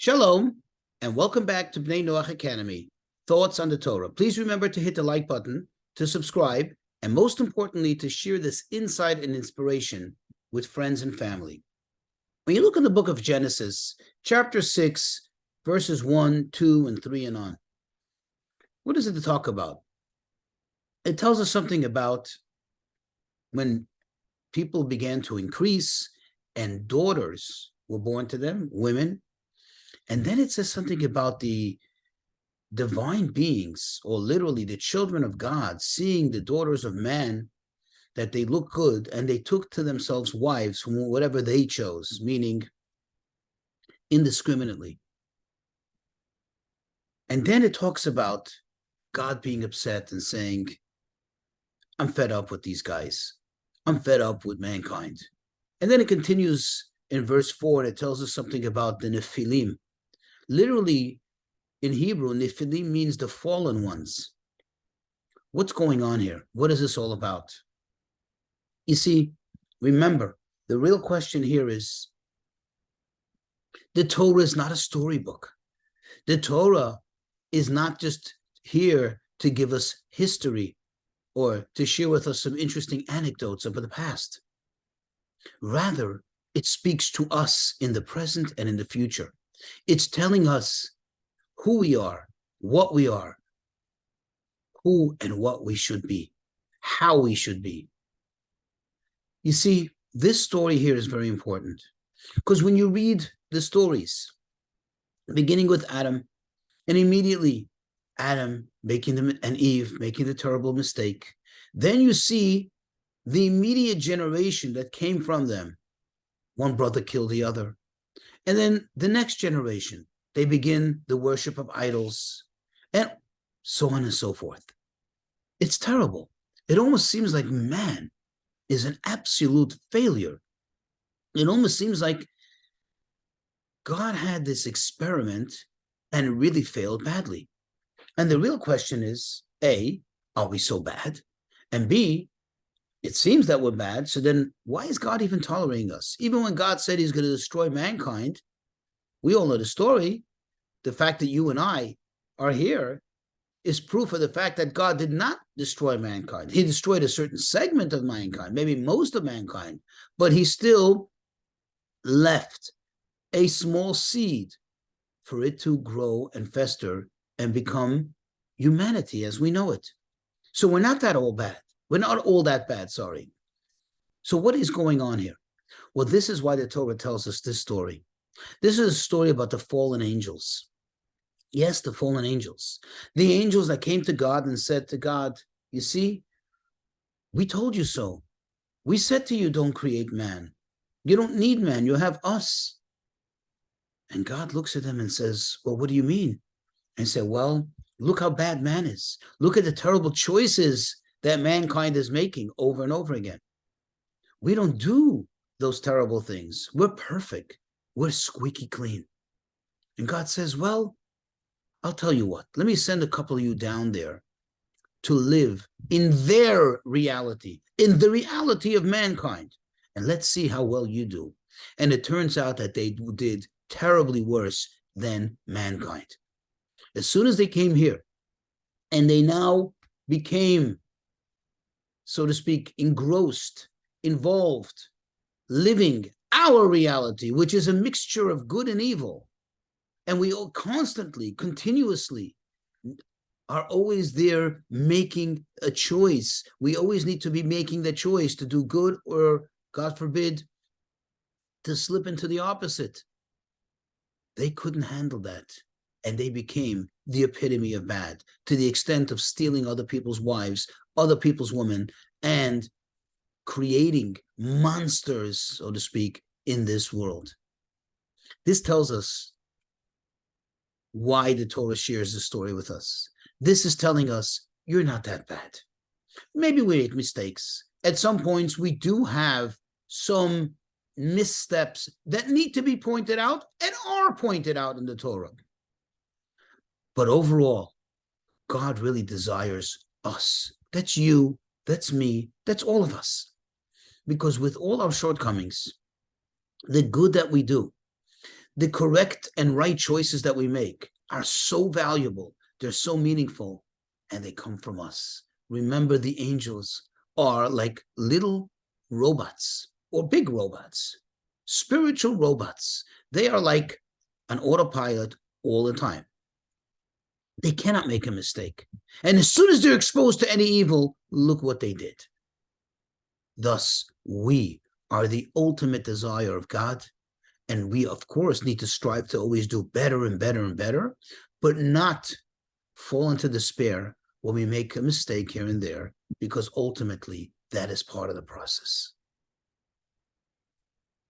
Shalom, and welcome back to Bnei Noach Academy, Thoughts on the Torah. Please remember to hit the like button, to subscribe, and most importantly, to share this insight and inspiration with friends and family. When you look in the book of Genesis, chapter 6, verses 1, 2, and 3 and on, what is it to talk about? It tells us something about when people began to increase and daughters were born to them, women. And then it says something about the divine beings, or literally the children of God, seeing the daughters of man, that they look good, and they took to themselves wives from whatever they chose, meaning indiscriminately. And then it talks about God being upset and saying, I'm fed up with these guys. I'm fed up with mankind. And then it continues in verse 4, and it tells us something about the Nefilim. Literally, in Hebrew, Nefilim means the fallen ones. What's going on here? What is this all about? You see, remember, the real question here is, the Torah is not a storybook. The Torah is not just here to give us history or to share with us some interesting anecdotes of the past. Rather, it speaks to us in the present and in the future. It's telling us who we are, what we are, who and what we should be, how we should be. You see, this story here is very important, because when you read the stories, beginning with Adam, and immediately Adam making them, and Eve making the terrible mistake, then you see the immediate generation that came from them. One brother killed the other. And then the next generation, they begin the worship of idols, and so on and so forth. It's terrible. It almost seems like man is an absolute failure. It almost seems like God had this experiment and it really failed badly. And the real question is, A, are we so bad? And B, it seems that we're bad, so then why is God even tolerating us? Even when God said he's going to destroy mankind, we all know the story. The fact that you and I are here is proof of the fact that God did not destroy mankind. He destroyed a certain segment of mankind, maybe most of mankind, but he still left a small seed for it to grow and fester and become humanity as we know it. So we're not that all bad. We're not all that bad, sorry. So what is going on here? Well, this is why the Torah tells us this story. This is a story about the fallen angels. Yes, the fallen angels. The angels that came to God and said to God, you see, we told you so. We said to you, don't create man. You don't need man, you have us. And God looks at them and says, well, what do you mean? And said, well, look how bad man is. Look at the terrible choices that mankind is making over and over again. We don't do those terrible things. We're perfect. We're squeaky clean. And God says, well, I'll tell you what, let me send a couple of you down there to live in their reality, in the reality of mankind. And let's see how well you do. And it turns out that they did terribly worse than mankind. As soon as they came here, and they now became, so to speak, engrossed, involved, living our reality, which is a mixture of good and evil, and we all constantly, continuously are always there making a choice. We always need to be making the choice to do good or, God forbid, to slip into the opposite. They couldn't handle that, and they became the epitome of bad, to the extent of stealing other people's wives, other people's women, and creating monsters, so to speak, in this world. This tells us why the Torah shares the story with us. This is telling us, you're not that bad. Maybe we make mistakes. At some points, we do have some missteps that need to be pointed out and are pointed out in the Torah. But overall, God really desires us. That's you, that's me, that's all of us. Because with all our shortcomings, the good that we do, the correct and right choices that we make are so valuable. They're so meaningful, and they come from us. Remember, the angels are like little robots or big robots, spiritual robots. They are like an autopilot all the time. They cannot make a mistake. And as soon as they're exposed to any evil, look what they did. Thus, we are the ultimate desire of God. And we, of course, need to strive to always do better and better and better, but not fall into despair when we make a mistake here and there, because ultimately that is part of the process.